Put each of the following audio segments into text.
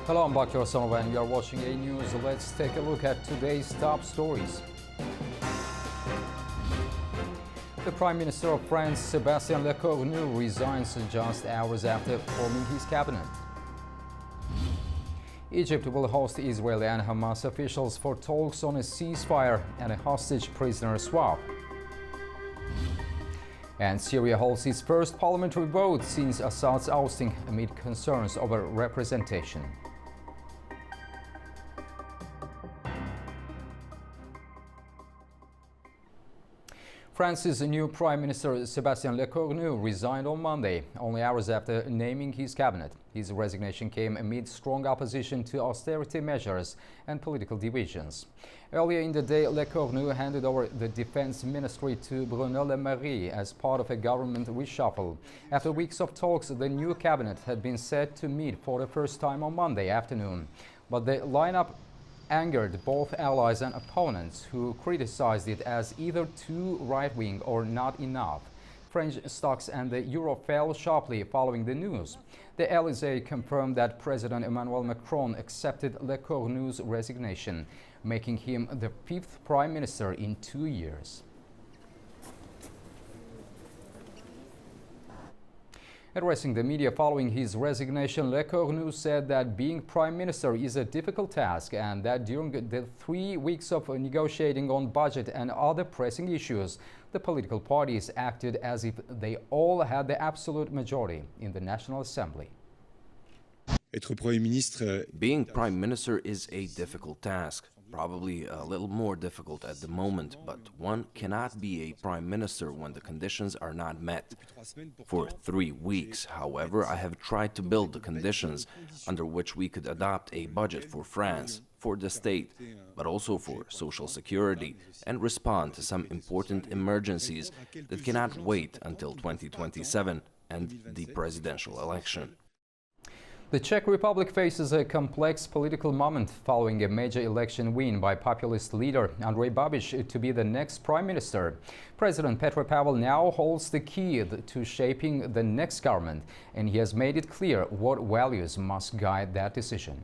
Hello, I'm Bakir Sanova and you are watching AnewZ. Let's take a look at today's top stories. The Prime Minister of France, Sébastien Lecornu, resigns just hours after forming his cabinet. Egypt will host Israeli and Hamas officials for talks on a ceasefire and a hostage prisoner swap. And Syria holds its first parliamentary vote since Assad's ousting amid concerns over representation. France's new Prime Minister Sébastien Lecornu resigned on Monday, only hours after naming his cabinet. His resignation came amid strong opposition to austerity measures and political divisions. Earlier in the day, Lecornu handed over the defense ministry to Bruno Le Maire as part of a government reshuffle. After weeks of talks, the new cabinet had been set to meet for the first time on Monday afternoon. But the lineup angered both allies and opponents, who criticized it as either too right-wing or not enough. French stocks and the euro fell sharply following the news. The AnewZ confirmed that President Emmanuel Macron accepted Lecornu's resignation, making him the fifth prime minister in 2 years. Addressing the media following his resignation, Lecornu said that being prime minister is a difficult task and that during the 3 weeks of negotiating on budget and other pressing issues, the political parties acted as if they all had the absolute majority in the National Assembly. Being prime minister is a difficult task. Probably a little more difficult at the moment, but one cannot be a prime minister when the conditions are not met. For 3 weeks, however, I have tried to build the conditions under which we could adopt a budget for France, for the state, but also for social security, and respond to some important emergencies that cannot wait until 2027 and the presidential election. The Czech Republic faces a complex political moment following a major election win by populist leader Andrej Babiš to be the next prime minister. President Petr Pavel now holds the key to shaping the next government, and he has made it clear what values must guide that decision.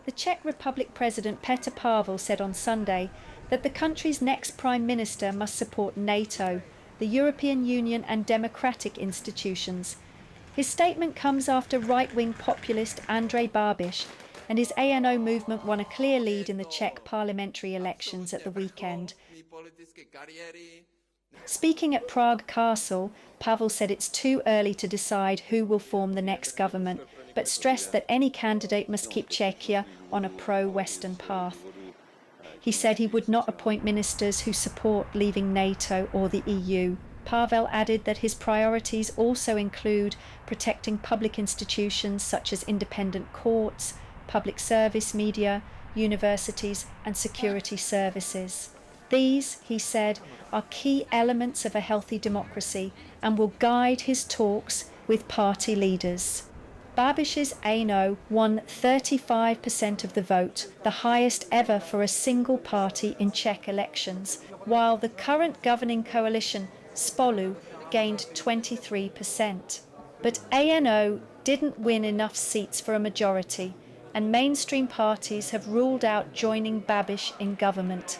The Czech Republic President Petr Pavel said on Sunday that the country's next prime minister must support NATO, the European Union and democratic institutions. His statement comes after right-wing populist Andrej Babiš and his ANO movement won a clear lead in the Czech parliamentary elections at the weekend. Speaking at Prague Castle, Pavel said it's too early to decide who will form the next government, but stressed that any candidate must keep Czechia on a pro-Western path. He said he would not appoint ministers who support leaving NATO or the EU. Pavel added that his priorities also include protecting public institutions such as independent courts, public service media, universities and security services. These, he said, are key elements of a healthy democracy and will guide his talks with party leaders. Babiš's ANO won 35% of the vote, the highest ever for a single party in Czech elections, while the current governing coalition Spolu gained 23%. But ANO didn't win enough seats for a majority, and mainstream parties have ruled out joining Babiš in government.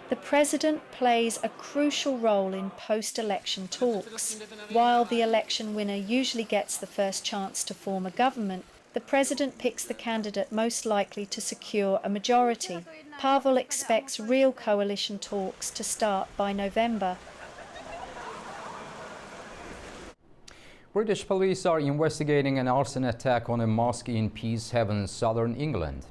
The president plays a crucial role in post-election talks. While the election winner usually gets the first chance to form a government, the president picks the candidate most likely to secure a majority. Pavel expects real coalition talks to start by November. British police are investigating an arson attack on a mosque in Peacehaven, southern England.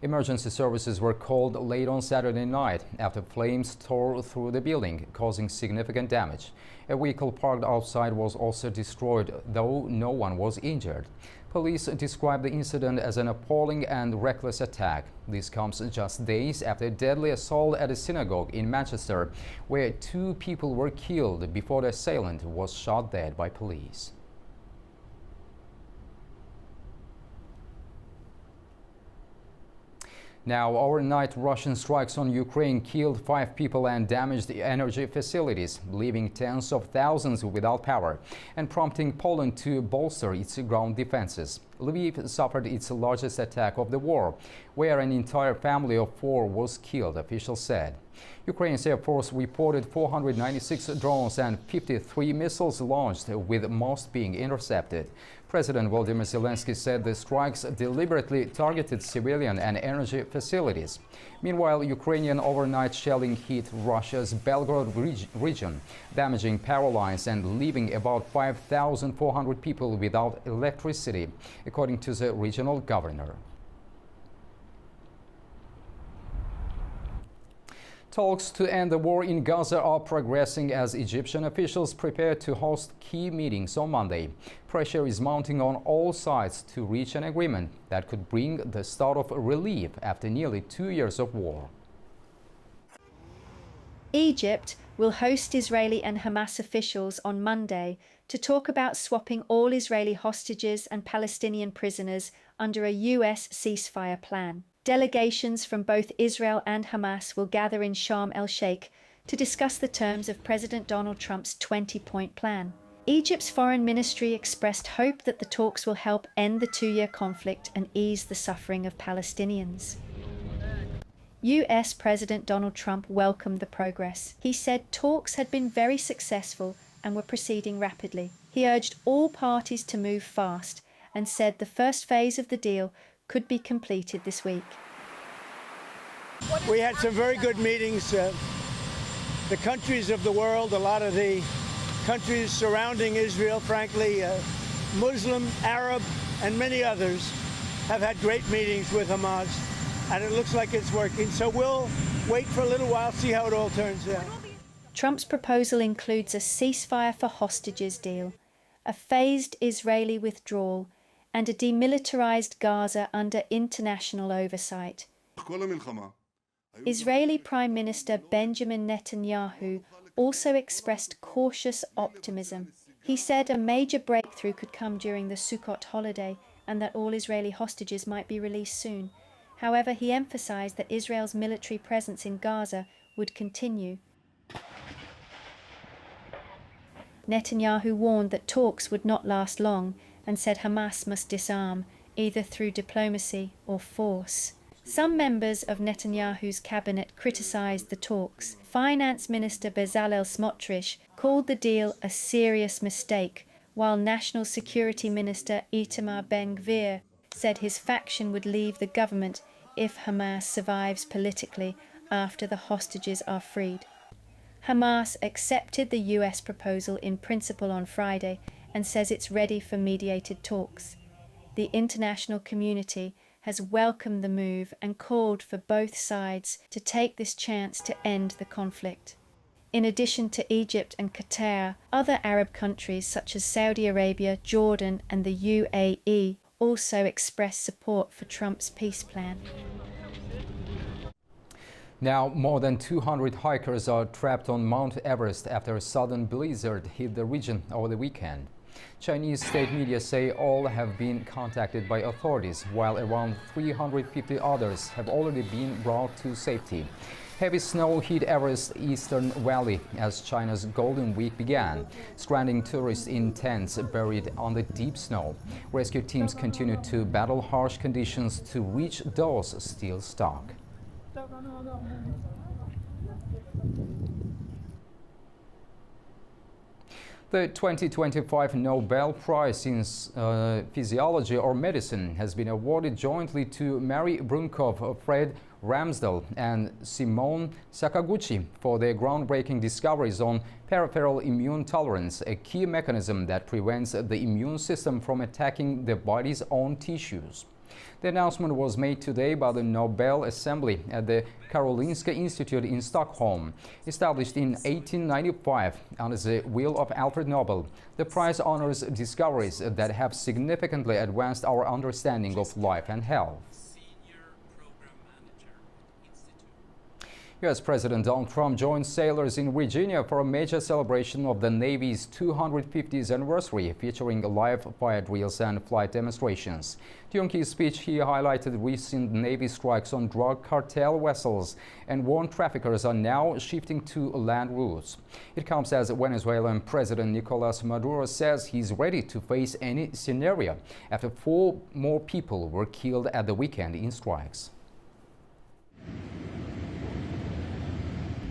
Emergency services were called late on Saturday night after flames tore through the building, causing significant damage. A vehicle parked outside was also destroyed, though no one was injured. Police described the incident as an appalling and reckless attack. This comes just days after a deadly assault at a synagogue in Manchester, where 2 people were killed before the assailant was shot dead by police. Now, overnight Russian strikes on Ukraine killed 5 people and damaged energy facilities, leaving tens of thousands without power and prompting Poland to bolster its ground defenses. Lviv suffered its largest attack of the war, where an entire family of 4 was killed, officials said. Ukraine's Air Force reported 496 drones and 53 missiles launched, with most being intercepted. President Volodymyr Zelensky said the strikes deliberately targeted civilian and energy facilities. Meanwhile, Ukrainian overnight shelling hit Russia's Belgorod region, damaging power lines and leaving about 5,400 people without electricity, according to the regional governor. Talks to end the war in Gaza are progressing as Egyptian officials prepare to host key meetings on Monday. Pressure is mounting on all sides to reach an agreement that could bring the start of relief after nearly 2 years of war. Egypt will host Israeli and Hamas officials on Monday to talk about swapping all Israeli hostages and Palestinian prisoners under a US ceasefire plan. Delegations from both Israel and Hamas will gather in Sharm el-Sheikh to discuss the terms of President Donald Trump's 20-point plan. Egypt's foreign ministry expressed hope that the talks will help end the 2-year conflict and ease the suffering of Palestinians. US President Donald Trump welcomed the progress. He said talks had been very successful and were proceeding rapidly. He urged all parties to move fast and said the first phase of the deal could be completed this week. We had some very good meetings. The countries of the world, a lot of the countries surrounding Israel, frankly, Muslim, Arab, and many others have had great meetings with Hamas, and it looks like it's working. So we'll wait for a little while, see how it all turns out. Trump's proposal includes a ceasefire for hostages deal, a phased Israeli withdrawal, and a demilitarized Gaza under international oversight. Israeli Prime Minister Benjamin Netanyahu also expressed cautious optimism. He said a major breakthrough could come during the Sukkot holiday and that all Israeli hostages might be released soon. However, he emphasized that Israel's military presence in Gaza would continue. Netanyahu warned that talks would not last long and said Hamas must disarm, either through diplomacy or force. Some members of Netanyahu's cabinet criticized the talks. Finance Minister Bezalel Smotrich called the deal a serious mistake, while National Security Minister Itamar Ben-Gvir said his faction would leave the government if Hamas survives politically after the hostages are freed. Hamas accepted the US proposal in principle on Friday and says it's ready for mediated talks. The international community has welcomed the move and called for both sides to take this chance to end the conflict. In addition to Egypt and Qatar, other Arab countries such as Saudi Arabia, Jordan, and the UAE also expressed support for Trump's peace plan. Now, more than 200 hikers are trapped on Mount Everest after a sudden blizzard hit the region over the weekend. Chinese state media say all have been contacted by authorities, while around 350 others have already been brought to safety. Heavy snow hit Everest's eastern valley as China's Golden Week began, stranding tourists in tents buried under deep snow. Rescue teams continue to battle harsh conditions to reach those still stuck. The 2025 Nobel Prize in Physiology or Medicine has been awarded jointly to Mary Brunkow, Fred Ramsdell and Simone Sakaguchi for their groundbreaking discoveries on peripheral immune tolerance, a key mechanism that prevents the immune system from attacking the body's own tissues. The announcement was made today by the Nobel Assembly at the Karolinska Institute in Stockholm. Established in 1895 under the will of Alfred Nobel, the prize honors discoveries that have significantly advanced our understanding of life and health. U.S. President Donald Trump joined sailors in Virginia for a major celebration of the Navy's 250th anniversary, featuring live fire drills and flight demonstrations. During his speech, he highlighted recent Navy strikes on drug cartel vessels and warned traffickers are now shifting to land routes. It comes as Venezuelan President Nicolas Maduro says he's ready to face any scenario after 4 more people were killed at the weekend in strikes.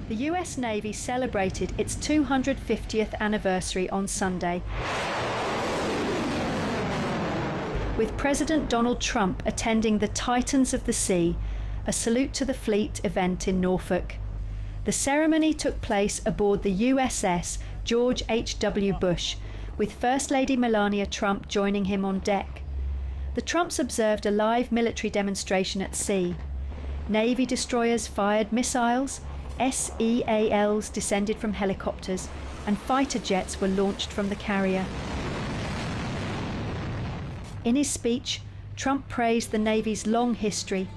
The US Navy celebrated its 250th anniversary on Sunday, with President Donald Trump attending the Titans of the Sea, a salute to the fleet event in Norfolk. The ceremony took place aboard the USS George H.W. Bush, with First Lady Melania Trump joining him on deck. The Trumps observed a live military demonstration at sea. Navy destroyers fired missiles, SEALs descended from helicopters, and fighter jets were launched from the carrier. In his speech, Trump praised the Navy's long history,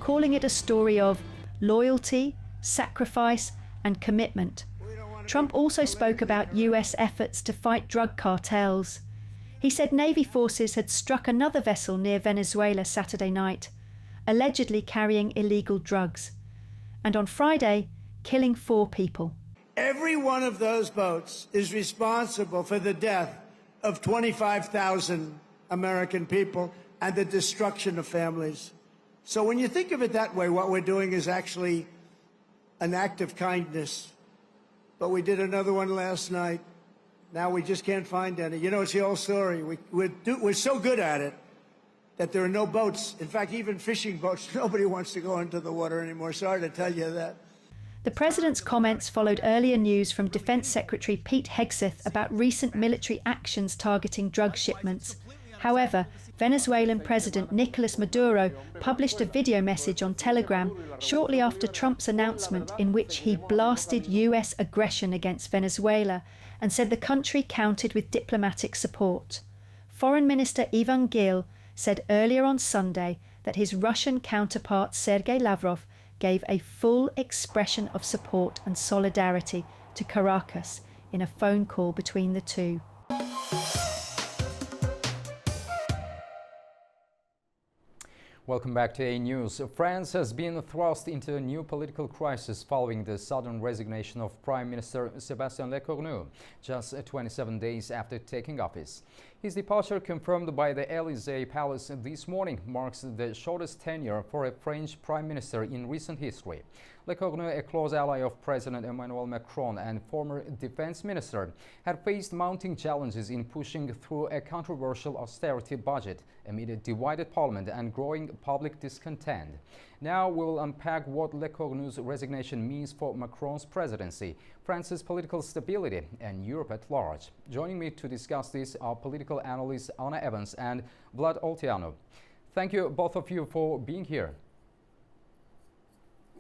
calling it a story of loyalty, sacrifice, and commitment. Trump also spoke about US efforts to fight drug cartels. He said Navy forces had struck another vessel near Venezuela Saturday night, allegedly carrying illegal drugs, and on Friday, killing 4 people. Every one of those boats is responsible for the death of 25,000 American people and the destruction of families. So when you think of it that way, what we're doing is actually an act of kindness. But we did another one last night. Now we just can't find any. You know, it's the old story. We're so good at it that there are no boats. In fact, even fishing boats, nobody wants to go into the water anymore. Sorry to tell you that. The President's comments followed earlier news from Defence Secretary Pete Hegseth about recent military actions targeting drug shipments. However, Venezuelan President Nicolas Maduro published a video message on Telegram shortly after Trump's announcement in which he blasted US aggression against Venezuela and said the country counted with diplomatic support. Foreign Minister Ivan Gil said earlier on Sunday that his Russian counterpart Sergei Lavrov gave a full expression of support and solidarity to Caracas in a phone call between the two. Welcome back to AnewZ. France has been thrust into a new political crisis following the sudden resignation of Prime Minister Sébastien Lecornu, just 27 days after taking office. His departure, confirmed by the AnewZ Palace this morning, marks the shortest tenure for a French Prime Minister in recent history. Lecornu, a close ally of President Emmanuel Macron and former Defense Minister, had faced mounting challenges in pushing through a controversial austerity budget amid a divided parliament and growing public discontent. Now we will unpack what Lecornu's resignation means for Macron's presidency, France's political stability, and Europe at large. Joining me to discuss this are political analysts Anna Evans and Vlad Olteanu. Thank you, both of you, for being here.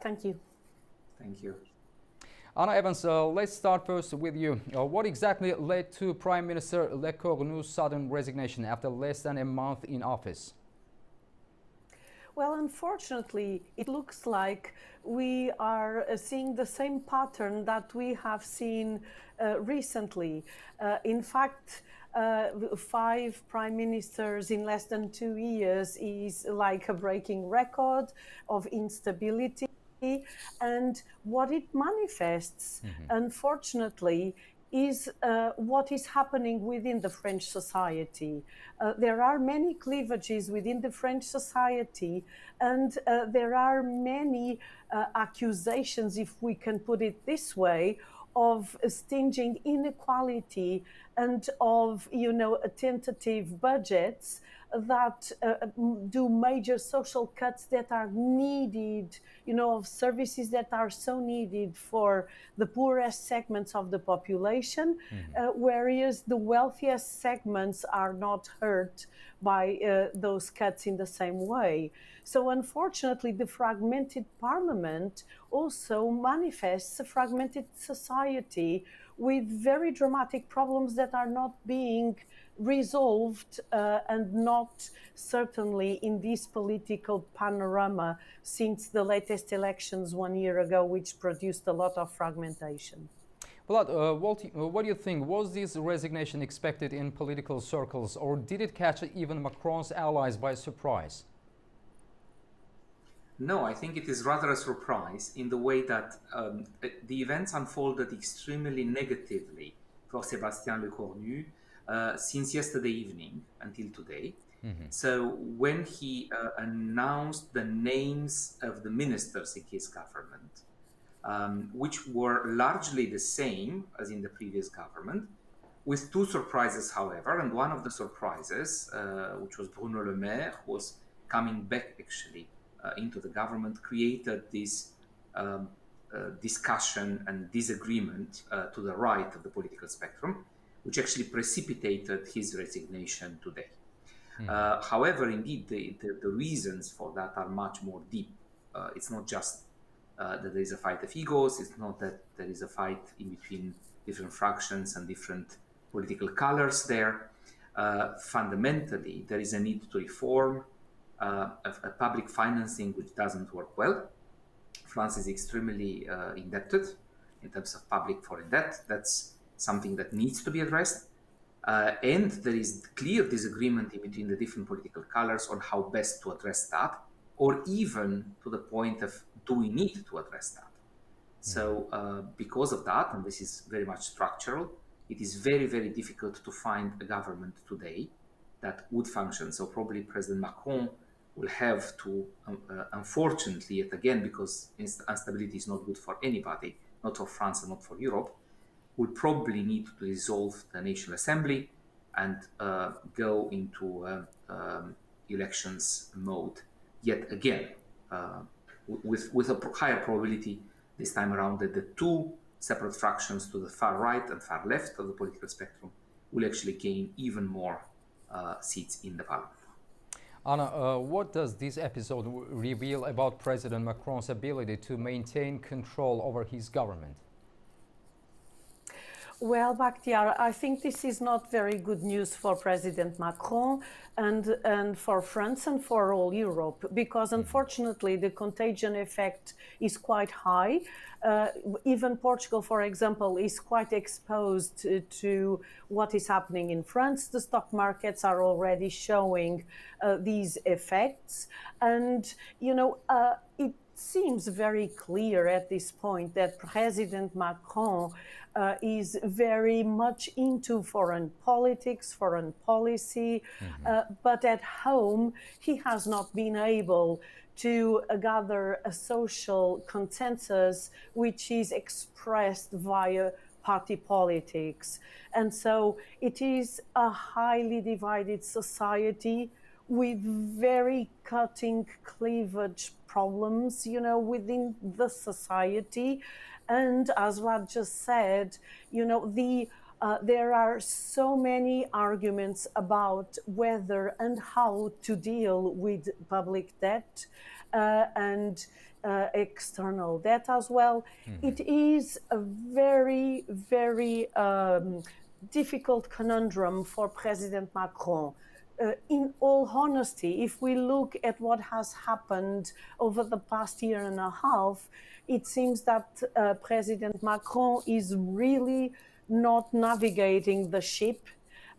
Thank you. Thank you. Anna Evans, let's start first with you. What exactly led to Prime Minister Lecornu's sudden resignation after less than a month in office? Well, unfortunately, it looks like we are seeing the same pattern that we have seen recently. In fact, 5 prime ministers in less than 2 years is like a breaking record of instability. And what it manifests, unfortunately, is what is happening within the French society. There are many cleavages within the French society, and there are many accusations, if we can put it this way, of stinging inequality and of, tentative budgets that do major social cuts that are needed, of services that are so needed for the poorest segments of the population, whereas the wealthiest segments are not hurt by those cuts in the same way. So unfortunately, the fragmented parliament also manifests a fragmented society with very dramatic problems that are not being resolved and not certainly in this political panorama since the latest elections 1 year ago, which produced a lot of fragmentation. Vlad, what do you think? Was this resignation expected in political circles, or did it catch even Macron's allies by surprise? No, I think it is rather a surprise in the way that the events unfolded extremely negatively for Sébastien Lecornu since yesterday evening until today. So when he announced the names of the ministers in his government, which were largely the same as in the previous government, with two surprises, however. And one of the surprises, which was Bruno Le Maire, was coming back actually into the government, created this discussion and disagreement to the right of the political spectrum, which actually precipitated his resignation today. However, indeed, the reasons for that are much more deep. It's not just that there is a fight of egos, it's not that there is a fight in between different fractions and different political colors there. Fundamentally, there is a need to reform a public financing which doesn't work well. France is extremely indebted in terms of public foreign debt. That's something that needs to be addressed. And there is clear disagreement in between the different political colors on how best to address that, or even to the point of, do we need to address that? So because of that, and this is very much structural, it is very, very difficult to find a government today that would function. So probably President Macron will have to, unfortunately, yet again, because instability is not good for anybody, not for France and not for Europe, will probably need to dissolve the National Assembly and go into elections mode yet again, with a higher probability this time around that the two separate fractions to the far right and far left of the political spectrum will actually gain even more seats in the parliament. Anna, what does this episode reveal about President Macron's ability to maintain control over his government? Well, Bakhtiar, I think this is not very good news for President Macron and for France and for all Europe, because unfortunately the contagion effect is quite high. Even Portugal, for example, is quite exposed to what is happening in France. The stock markets are already showing these effects. And, you know, it seems very clear at this point that President Macron is very much into foreign politics, foreign policy, but at home he has not been able to gather a social consensus which is expressed via party politics. And so it is a highly divided society with very cutting cleavage problems, you know, within the society. And as Vlad just said, you know, there are so many arguments about whether and how to deal with public debt and external debt as well. It is a very, very difficult conundrum for President Macron. In all honesty, if we look at what has happened over the past year and a half, it seems that President Macron is really not navigating the ship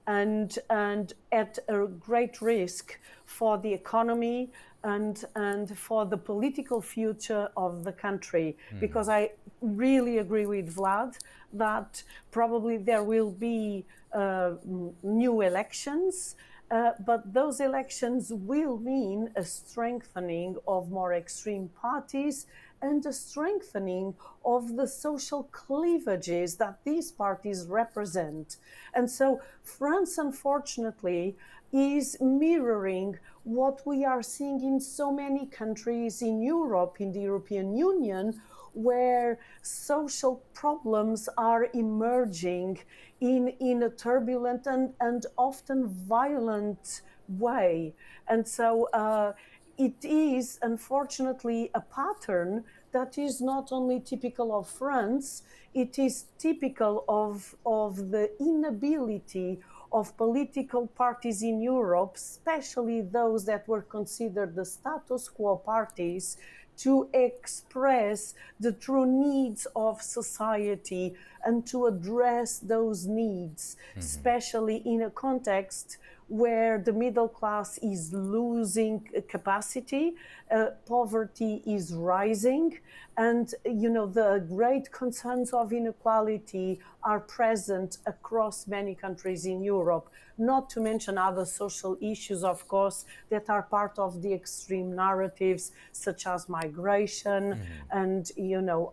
and at a great risk for the economy and for the political future of the country. Because I really agree with Vlad that probably there will be new elections, but those elections will mean a strengthening of more extreme parties and a strengthening of the social cleavages that these parties represent. And so France, unfortunately, is mirroring what we are seeing in so many countries in Europe, in the European Union, where social problems are emerging in a turbulent and often violent way. And so it is unfortunately a pattern that is not only typical of France, it is typical of the inability of political parties in Europe, especially those that were considered the status quo parties, to express the true needs of society and to address those needs, especially in a context where the middle class is losing capacity, poverty is rising, and the great concerns of inequality are present across many countries in Europe, not to mention other social issues, of course, that are part of the extreme narratives, such as migration and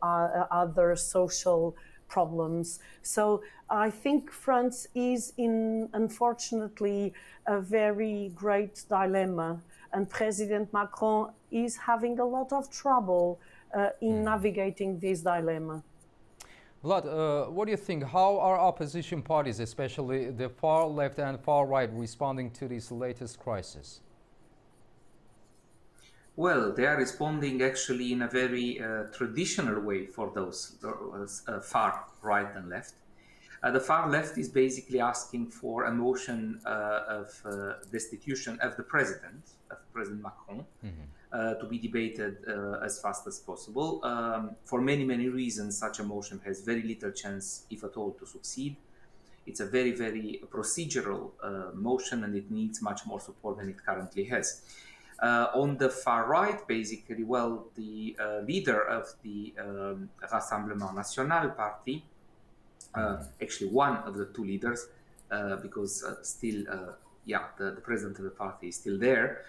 other social problems. So I think France is in, unfortunately, a very great dilemma, and President Macron is having a lot of trouble in navigating this dilemma. Vlad, what do you think? How are opposition parties, especially the far left and far right, responding to this latest crisis? Well, they are responding actually in a very traditional way for those far right and left. The far left is basically asking for a motion of destitution of the president, of President Macron, to be debated as fast as possible. For many, many reasons, such a motion has very little chance, if at all, to succeed. It's a very, very procedural motion, and it needs much more support than it currently has. On the far right, basically, well, the leader of the Rassemblement National party, actually one of the two leaders, because still, the president of the party is still there.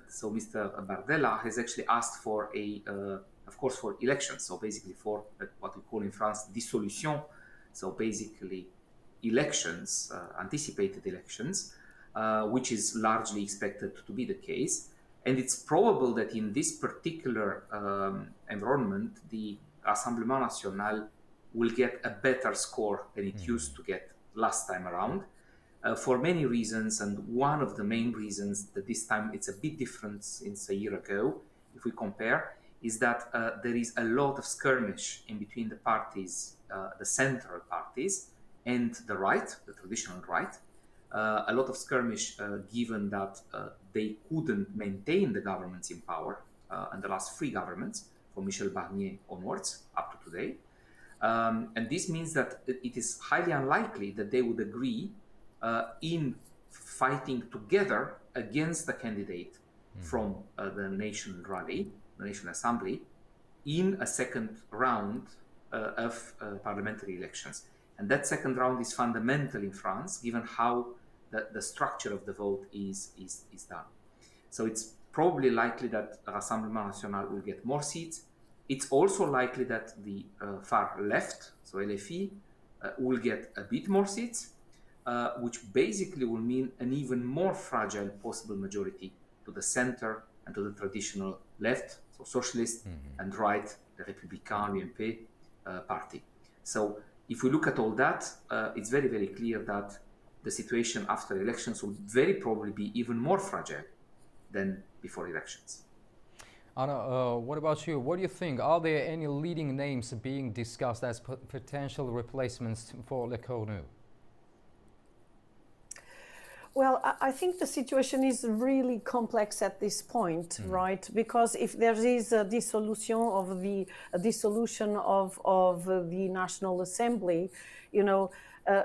So Mr. Bardella has actually asked for of course, for elections. So basically for what we call in France dissolution. So basically elections, anticipated elections, which is largely expected to be the case. And it's probable that in this particular environment, the Rassemblement National will get a better score than it used to get last time around, for many reasons. And one of the main reasons that this time it's a bit different since a year ago, if we compare, is that there is a lot of skirmish in between the parties, the central parties, and the right, the traditional right. A lot of skirmish given that they couldn't maintain the governments in power, and the last three governments, from Michel Barnier onwards, up to today. And this means that it is highly unlikely that they would agree in fighting together against the candidate from the National Rally, the National Assembly, in a second round of parliamentary elections. And that second round is fundamental in France, given how the structure of the vote is done. So it's probably likely that Rassemblement National will get more seats. It's also likely that the far left, so LFI, will get a bit more seats, which basically will mean an even more fragile possible majority to the center and to the traditional left, so socialist, and right, the Républicain, l'UMP party. So if we look at all that, it's very, very clear that the situation after elections will very probably be even more fragile than before elections. Anna, what about you? What do you think? Are there any leading names being discussed as potential replacements for Lecornu? Well, I think the situation is really complex at this point, right? Because if there is a dissolution of the National Assembly,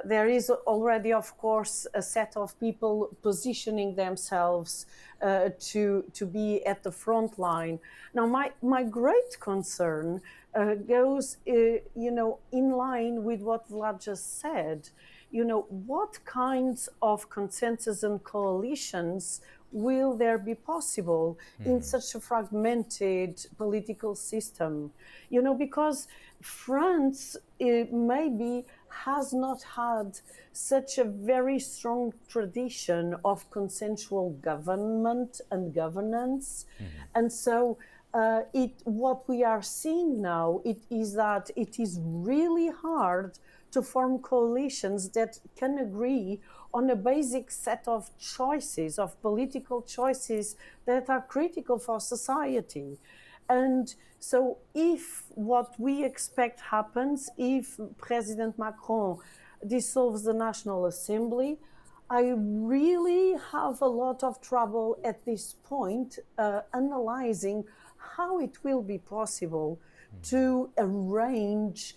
there is already, of course, a set of people positioning themselves to be at the front line. Now, my great concern goes, in line with what Vlad just said. What kinds of consensus and coalitions will there be possible in such a fragmented political system? Because France maybe has not had such a very strong tradition of consensual government and governance. And so what we are seeing now is that it is really hard to form coalitions that can agree on a basic set of choices, of political choices that are critical for society. And so if what we expect happens, if President Macron dissolves the National Assembly, I really have a lot of trouble at this point analyzing how it will be possible to arrange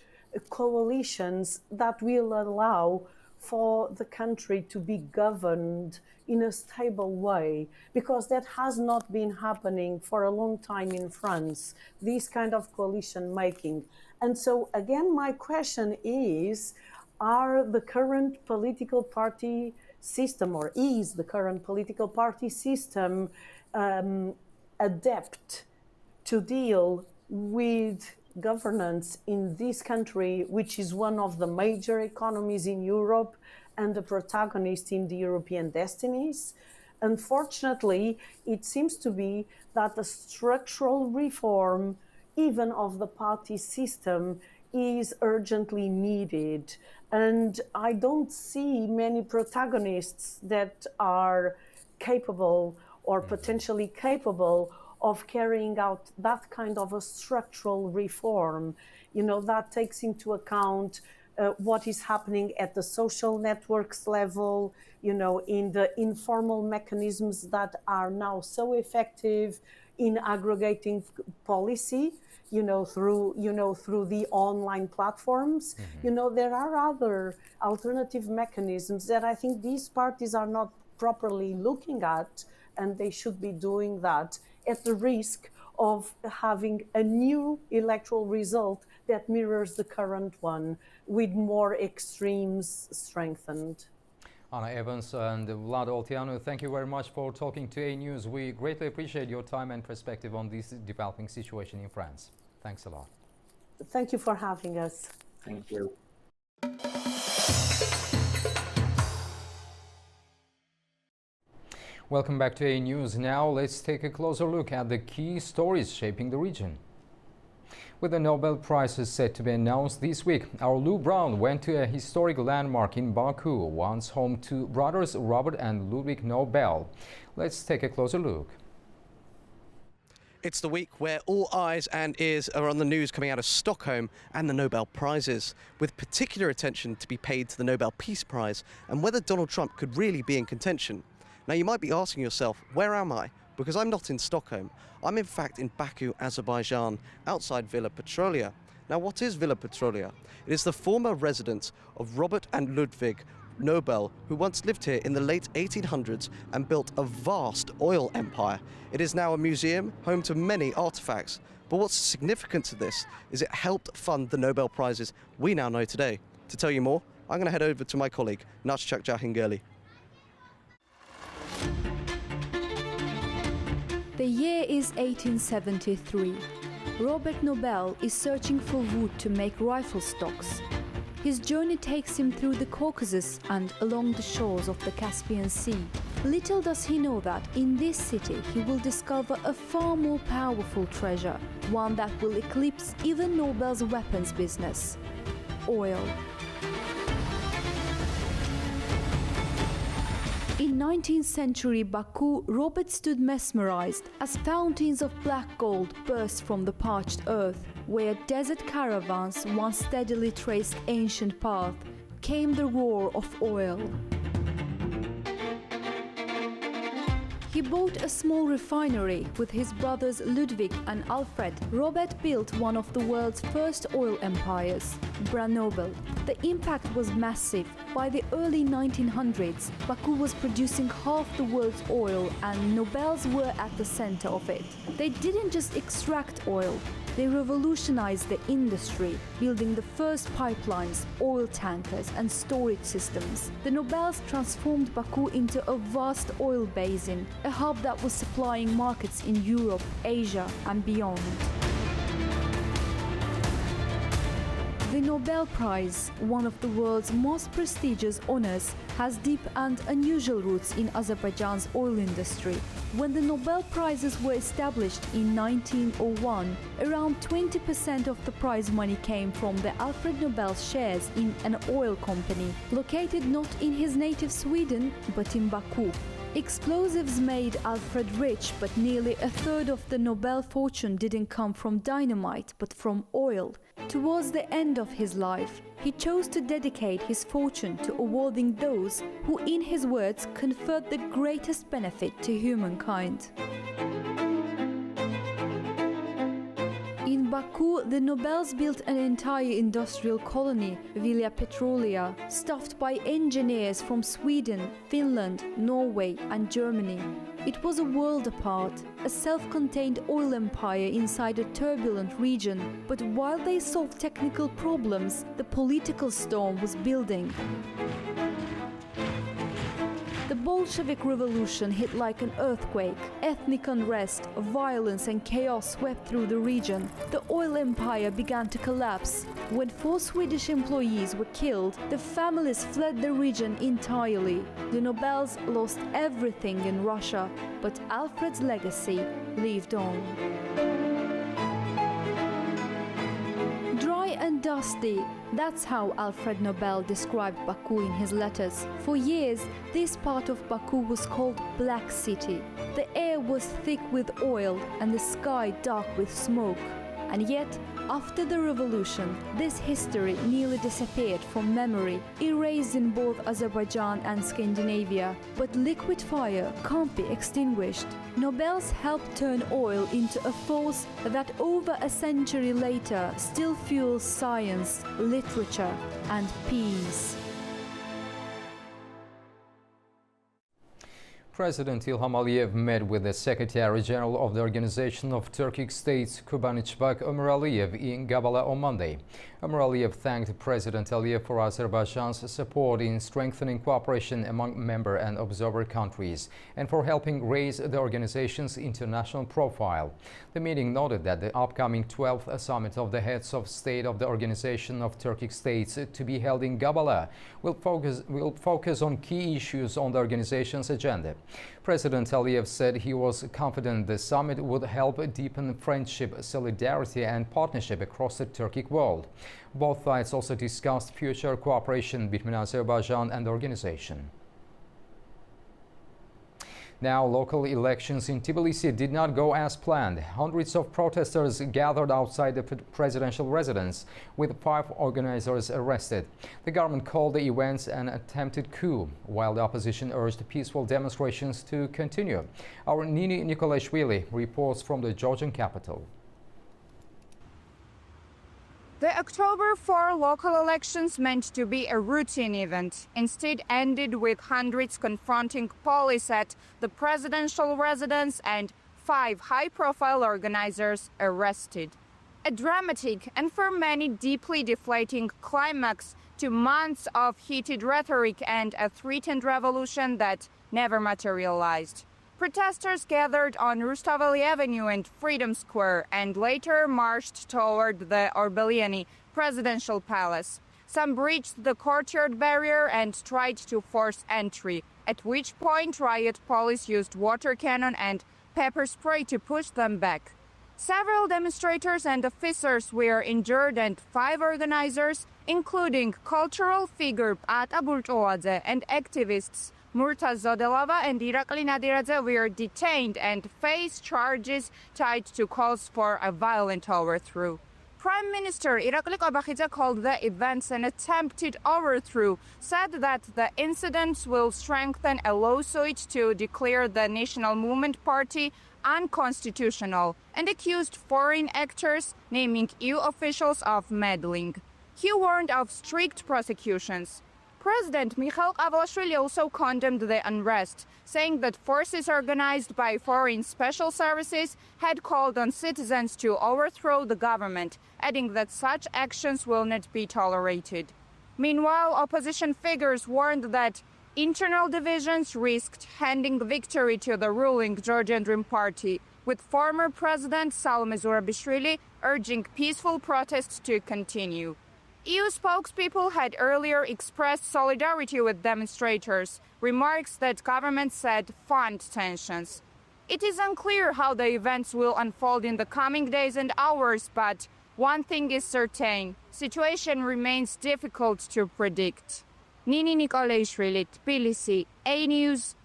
coalitions that will allow for the country to be governed in a stable way, because that has not been happening for a long time in France, this kind of coalition making. And so again, my question is, are the current political party system, or is the current political party system adept to deal with governance in this country, which is one of the major economies in Europe and a protagonist in the European destinies? Unfortunately, it seems to be that a structural reform, even of the party system, is urgently needed. And I don't see many protagonists that are capable or potentially capable of carrying out that kind of a structural reform, that takes into account what is happening at the social networks level, in the informal mechanisms that are now so effective in aggregating policy, through the online platforms. There are other alternative mechanisms that I think these parties are not properly looking at, and they should be doing that at the risk of having a new electoral result that mirrors the current one with more extremes strengthened. Anna Evans and Vlad Olteanu, thank you very much for talking to AnewZ. We greatly appreciate your time and perspective on this developing situation in France. Thanks a lot. Thank you for having us. Thank you. Welcome back to AnewZ. Now let's take a closer look at the key stories shaping the region. With the Nobel Prizes set to be announced this week, our Lou Brown went to a historic landmark in Baku, once home to brothers Robert and Ludwig Nobel. Let's take a closer look. It's the week where all eyes and ears are on the news coming out of Stockholm and the Nobel Prizes, with particular attention to be paid to the Nobel Peace Prize and whether Donald Trump could really be in contention. Now, you might be asking yourself, where am I? Because I'm not in Stockholm. I'm in fact in Baku, Azerbaijan, outside Villa Petrolia. Now, what is Villa Petrolia? It is the former residence of Robert and Ludwig Nobel, who once lived here in the late 1800s and built a vast oil empire. It is now a museum, home to many artifacts. But what's significant to this is it helped fund the Nobel Prizes we now know today. To tell you more, I'm going to head over to my colleague, Nachchak Jahingirli. The year is 1873. Robert Nobel is searching for wood to make rifle stocks. His journey takes him through the Caucasus and along the shores of the Caspian Sea. Little does he know that in this city he will discover a far more powerful treasure, one that will eclipse even Nobel's weapons business: oil. In 19th century Baku, Robert stood mesmerized as fountains of black gold burst from the parched earth. Where desert caravans once steadily traced ancient path, came the roar of oil. He bought a small refinery with his brothers Ludwig and Alfred. Robert built one of the world's first oil empires, Grenoble. The impact was massive. By the early 1900s, Baku was producing half the world's oil, and Nobels were at the center of it. They didn't just extract oil, they revolutionized the industry, building the first pipelines, oil tankers, and storage systems. The Nobels transformed Baku into a vast oil basin, a hub that was supplying markets in Europe, Asia, and beyond. The The Nobel Prize, one of the world's most prestigious honors, has deep and unusual roots in Azerbaijan's oil industry. When the Nobel Prizes were established in 1901, around 20% of the prize money came from the Alfred Nobel's shares in an oil company, located not in his native Sweden, but in Baku. Explosives made Alfred rich, but nearly a third of the Nobel fortune didn't come from dynamite, but from oil. Towards the end of his life, he chose to dedicate his fortune to awarding those who, in his words, conferred the greatest benefit to humankind. In Baku, the Nobels built an entire industrial colony, Villa Petrolia, staffed by engineers from Sweden, Finland, Norway and Germany. It was a world apart, a self-contained oil empire inside a turbulent region. But while they solved technical problems, the political storm was building. The Bolshevik Revolution hit like an earthquake. Ethnic unrest, violence and chaos swept through the region. The oil empire began to collapse. When 4 Swedish employees were killed, the families fled the region entirely. The Nobels lost everything in Russia, but Alfred's legacy lived on. Dry and dusty, that's how Alfred Nobel described Baku in his letters. For years, this part of Baku was called Black City. The air was thick with oil and the sky dark with smoke. And yet, after the revolution, this history nearly disappeared from memory, erased in both Azerbaijan and Scandinavia. But liquid fire can't be extinguished. Nobels helped turn oil into a force that over a century later still fuels science, literature, and peace. President Ilham Aliyev met with the Secretary General of the Organization of Turkic States, Kubanishbak Ömer Aliyev, in Gabala on Monday. Ömer Aliyev thanked President Aliyev for Azerbaijan's support in strengthening cooperation among member and observer countries and for helping raise the organization's international profile. The meeting noted that the upcoming 12th summit of the heads of state of the Organization of Turkic States, to be held in Gabala, will focus on key issues on the organization's agenda. President Aliyev said he was confident the summit would help deepen friendship, solidarity and partnership across the Turkic world. Both sides also discussed future cooperation between Azerbaijan and the organization. Now, local elections in Tbilisi did not go as planned. Hundreds of protesters gathered outside the presidential residence, with 5 organizers arrested. The government called the events an attempted coup, while the opposition urged peaceful demonstrations to continue. Our Nini Nikolashvili reports from the Georgian capital. The October 4 local elections, meant to be a routine event, instead ended with hundreds confronting police at the presidential residence and 5 high-profile organizers arrested. A dramatic and for many deeply deflating climax to months of heated rhetoric and a threatened revolution that never materialized. Protesters gathered on Rustaveli Avenue and Freedom Square and later marched toward the Orbeliani presidential palace. Some breached the courtyard barrier and tried to force entry, at which point riot police used water cannon and pepper spray to push them back. Several demonstrators and officers were injured and 5 organizers, including cultural figure Ata Bultoadze and activists Murtaz Zodelava and Irakli Nadiradze, were detained and face charges tied to calls for a violent overthrow. Prime Minister Irakli Qobakhidze called the events an attempted overthrow, said that the incidents will strengthen a lawsuit to declare the National Movement Party unconstitutional, and accused foreign actors, naming EU officials, of meddling. He warned of strict prosecutions. President Mikhail Avalashvili also condemned the unrest, saying that forces organized by foreign special services had called on citizens to overthrow the government, adding that such actions will not be tolerated. Meanwhile, opposition figures warned that internal divisions risked handing victory to the ruling Georgian Dream Party, with former President Salome Zurabishvili urging peaceful protests to continue. EU spokespeople had earlier expressed solidarity with demonstrators, remarks that government said fund tensions. It is unclear how the events will unfold in the coming days and hours, but one thing is certain, situation remains difficult to predict. Nini Nikolaishvili, Tbilisi, AnewZ.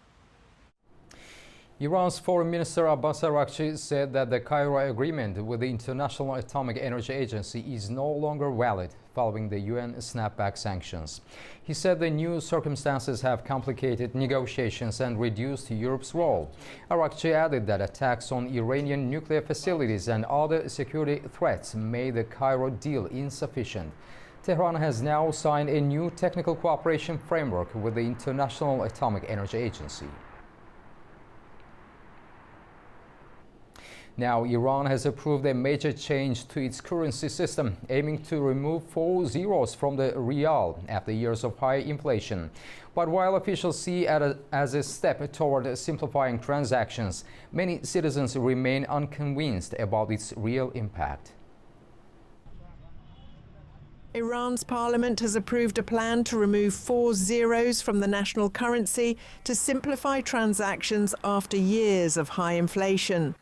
Iran's Foreign Minister Abbas Araghchi said that the Cairo agreement with the International Atomic Energy Agency is no longer valid following the UN snapback sanctions. He said the new circumstances have complicated negotiations and reduced Europe's role. Araghchi added that attacks on Iranian nuclear facilities and other security threats made the Cairo deal insufficient. Tehran has now signed a new technical cooperation framework with the International Atomic Energy Agency. Now, Iran has approved a major change to its currency system, aiming to remove 4 zeros from the rial after years of high inflation. But while officials see it as a step toward simplifying transactions, many citizens remain unconvinced about its real impact. Iran's parliament has approved a plan to remove 4 zeros from the national currency to simplify transactions after years of high inflation.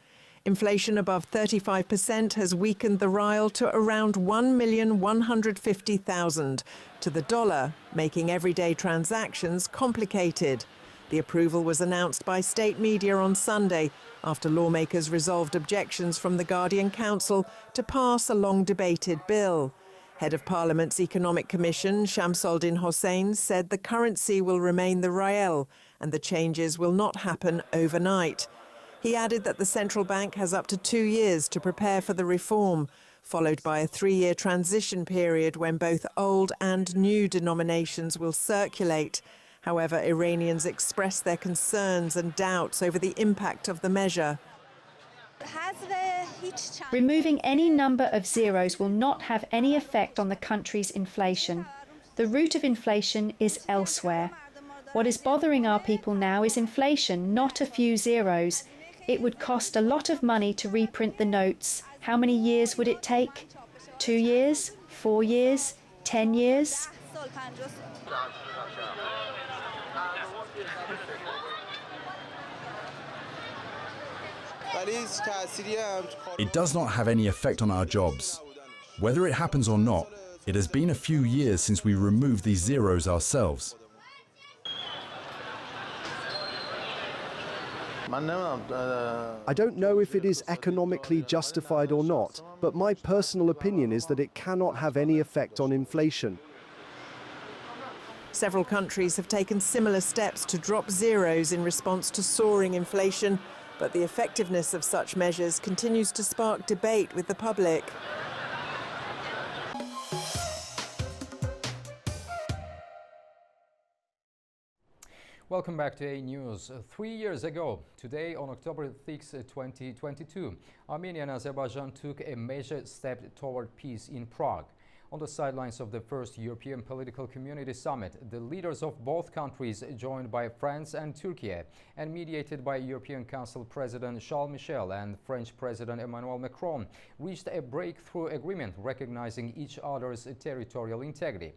Inflation above 35% has weakened the rial to around 1,150,000 to the dollar, making everyday transactions complicated. The approval was announced by state media on Sunday after lawmakers resolved objections from the Guardian Council to pass a long-debated bill. Head of Parliament's Economic Commission, Shamsuddin Hossain, said the currency will remain the rial and the changes will not happen overnight. He added that the central bank has up to 2 years to prepare for the reform, followed by a 3-year transition period when both old and new denominations will circulate. However, Iranians expressed their concerns and doubts over the impact of the measure. Removing any number of zeros will not have any effect on the country's inflation. The root of inflation is elsewhere. What is bothering our people now is inflation, not a few zeros. It would cost a lot of money to reprint the notes. How many years would it take? 2 years? 4 years? 10 years? It does not have any effect on our jobs. Whether it happens or not, it has been a few years since we removed these zeros ourselves. I don't know if it is economically justified or not, but my personal opinion is that it cannot have any effect on inflation. Several countries have taken similar steps to drop zeros in response to soaring inflation, but the effectiveness of such measures continues to spark debate with the public. Welcome back to AnewZ. 3 years ago, today on October 6, 2022, Armenia and Azerbaijan took a major step toward peace in Prague. On the sidelines of the first European Political Community Summit, the leaders of both countries, joined by France and Turkey, and mediated by European Council President Charles Michel and French President Emmanuel Macron, reached a breakthrough agreement recognizing each other's territorial integrity.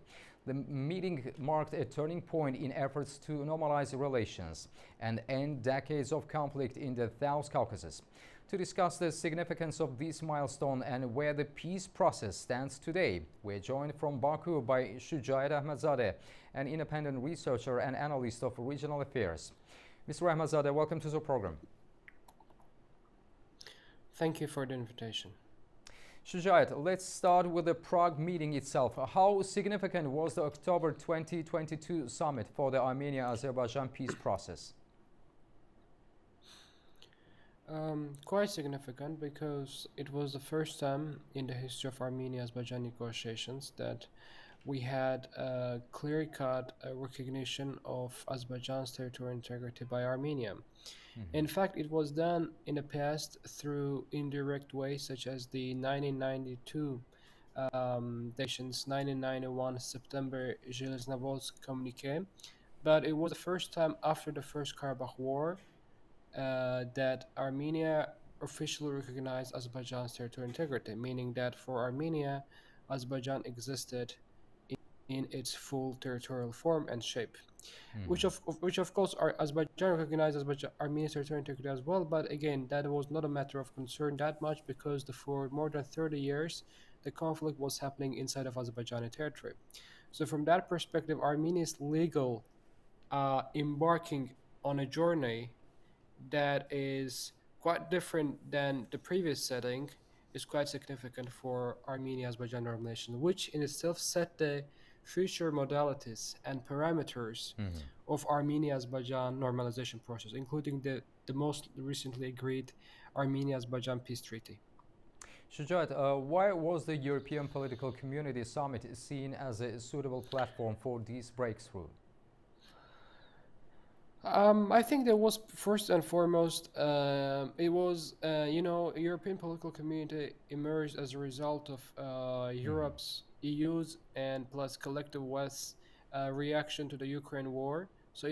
The meeting marked a turning point in efforts to normalize relations and end decades of conflict in the South Caucasus. To discuss the significance of this milestone and where the peace process stands today, we're joined from Baku by Shujait Ahmadzadeh, an independent researcher and analyst of regional affairs. Mr. Ahmadzadeh, welcome to the program. Thank you for the invitation. Shujait, let's start with the Prague meeting itself. How significant was the October 2022 summit for the Armenia-Azerbaijan peace process? Quite significant, because it was the first time in the history of Armenia-Azerbaijan negotiations that we had a clear-cut recognition of Azerbaijan's territorial integrity by Armenia. In fact, it was done in the past through indirect ways, such as the 1992 nations, 1991 September Zheleznovolsk communique, but it was the first time after the First Karabakh War that Armenia officially recognized Azerbaijan's territorial integrity, meaning that for Armenia, Azerbaijan existed in its full territorial form and shape, which of course Azerbaijan recognized Armenia's territorial integrity as well. But again, that was not a matter of concern that much because for more than 30 years, the conflict was happening inside of Azerbaijani territory. So from that perspective, Armenia's legal embarking on a journey that is quite different than the previous setting is quite significant for Armenia-Azerbaijan relations, which in itself set the future modalities and parameters of Armenia-Azerbaijan normalization process, including the most recently agreed Armenia-Azerbaijan peace treaty. Shujat, why was the European Political Community Summit seen as a suitable platform for this breakthrough? I think there was first and foremost, it was, European political community emerged as a result of Europe's, EU's, and plus collective West's reaction to the Ukraine war. So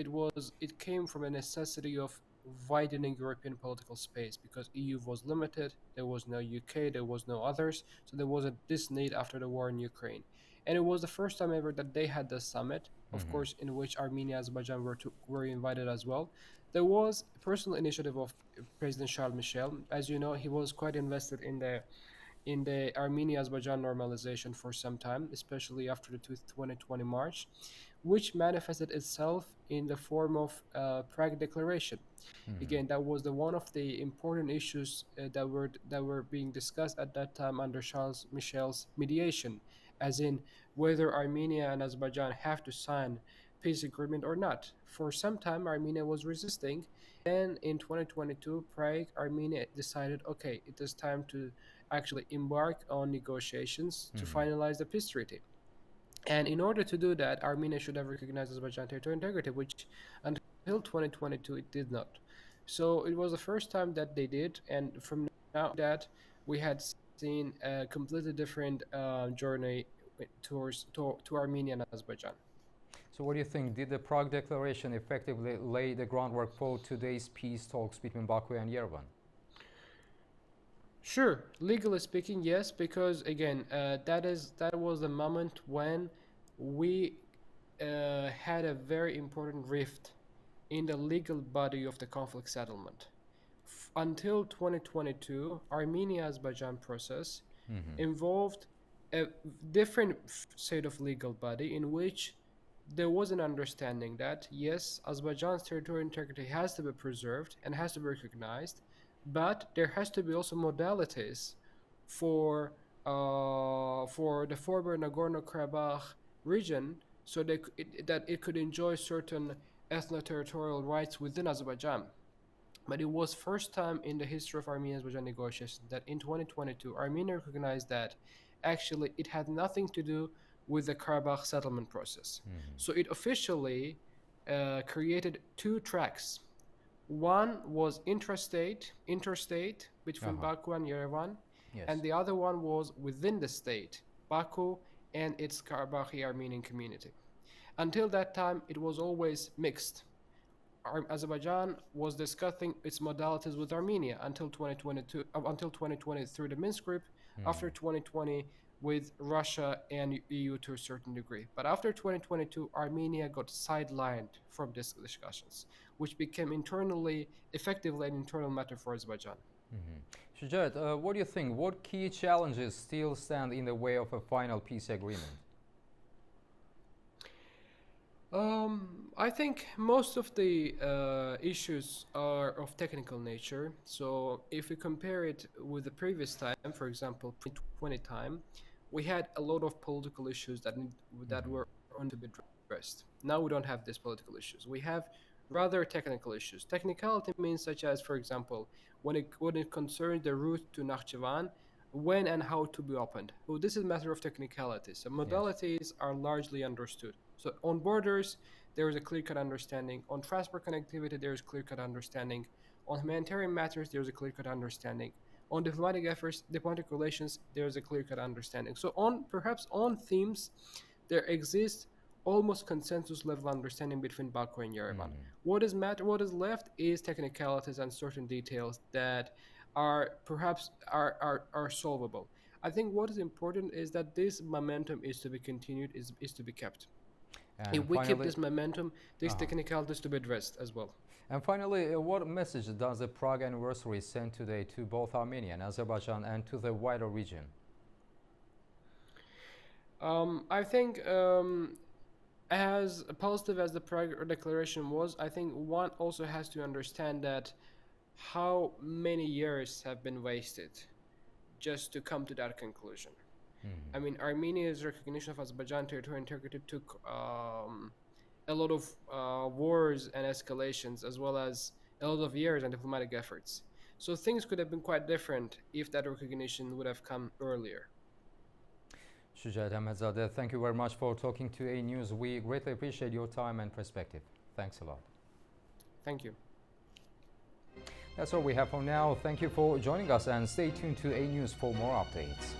it came from a necessity of widening European political space because EU was limited. There was no UK, there was no others. So there was this need after the war in Ukraine. And it was the first time ever that they had the summit, of course, in which Armenia and Azerbaijan were invited as well. There was a personal initiative of President Charles Michel. As you know, he was quite invested in the Armenia-Azerbaijan normalization for some time, especially after the 2020 March, which manifested itself in the form of Prague Declaration. Again, that was one of the important issues that were being discussed at that time under Charles Michel's mediation, as in whether Armenia and Azerbaijan have to sign peace agreement or not. For some time, Armenia was resisting. Then in 2022, Prague, Armenia decided, okay, it is time to actually embark on negotiations to finalize the peace treaty. And in order to do that, Armenia should have recognized Azerbaijan territorial integrity, which until 2022 it did not. So it was the first time that they did, and from now that we had seen a completely different journey to Armenia and Azerbaijan. So what do you think? Did the Prague Declaration effectively lay the groundwork for today's peace talks between Baku and Yerevan? Sure, legally speaking, yes, because again, that was the moment when we had a very important rift in the legal body of the conflict settlement. Until 2022, Armenia-Azerbaijan process involved a different set of legal body in which there was an understanding that yes, Azerbaijan's territorial integrity has to be preserved and has to be recognized, but there has to be also modalities for the former Nagorno-Karabakh region so that it could enjoy certain ethno-territorial rights within Azerbaijan. But it was first time in the history of Armenia-Azerbaijan negotiations that in 2022, Armenia recognized that actually it had nothing to do with the Karabakh settlement process. So it officially created two tracks. One was interstate between Baku and Yerevan, and the other one was within the state, Baku and its Karabakhi Armenian community. Until that time, it was always mixed. Azerbaijan was discussing its modalities with Armenia until 2020 through the Minsk group, after 2020 with Russia and EU to a certain degree. But after 2022, Armenia got sidelined from these discussions, which became effectively an internal matter for Azerbaijan. Shujat, what do you think? What key challenges still stand in the way of a final peace agreement? I think most of the issues are of technical nature. So if we compare it with the previous time, for example, 2020 time, we had a lot of political issues that were on to be addressed. Now we don't have these political issues. We have rather technical issues. Technicality means such as, for example, when it concerns the route to Nakhchivan, when and how to be opened. So this is a matter of technicalities. So modalities are largely understood. So on borders, there is a clear-cut understanding. On transport connectivity, there is clear-cut understanding. On humanitarian matters, there is a clear-cut understanding. On diplomatic efforts, diplomatic relations, there is a clear-cut understanding. So perhaps on themes, there exists almost consensus level understanding between Baku and Yerevan. What is left is technicalities and certain details that are perhaps solvable. I think what is important is that this momentum is to be continued, is to be kept. And if we keep finally- this momentum, these technicalities to be addressed as well. And finally, what message does the Prague anniversary send today to both Armenia and Azerbaijan and to the wider region? I think as positive as the Prague Declaration was, I think one also has to understand that how many years have been wasted just to come to that conclusion. I mean, Armenia's recognition of Azerbaijan territorial integrity took a lot of wars and escalations, as well as a lot of years and diplomatic efforts. So things could have been quite different if that recognition would have come earlier. Shujat Ahmedzadeh, thank you very much for talking to AnewZ. We greatly appreciate your time and perspective. Thanks a lot. Thank you. That's all we have for now. Thank you for joining us and stay tuned to AnewZ for more updates.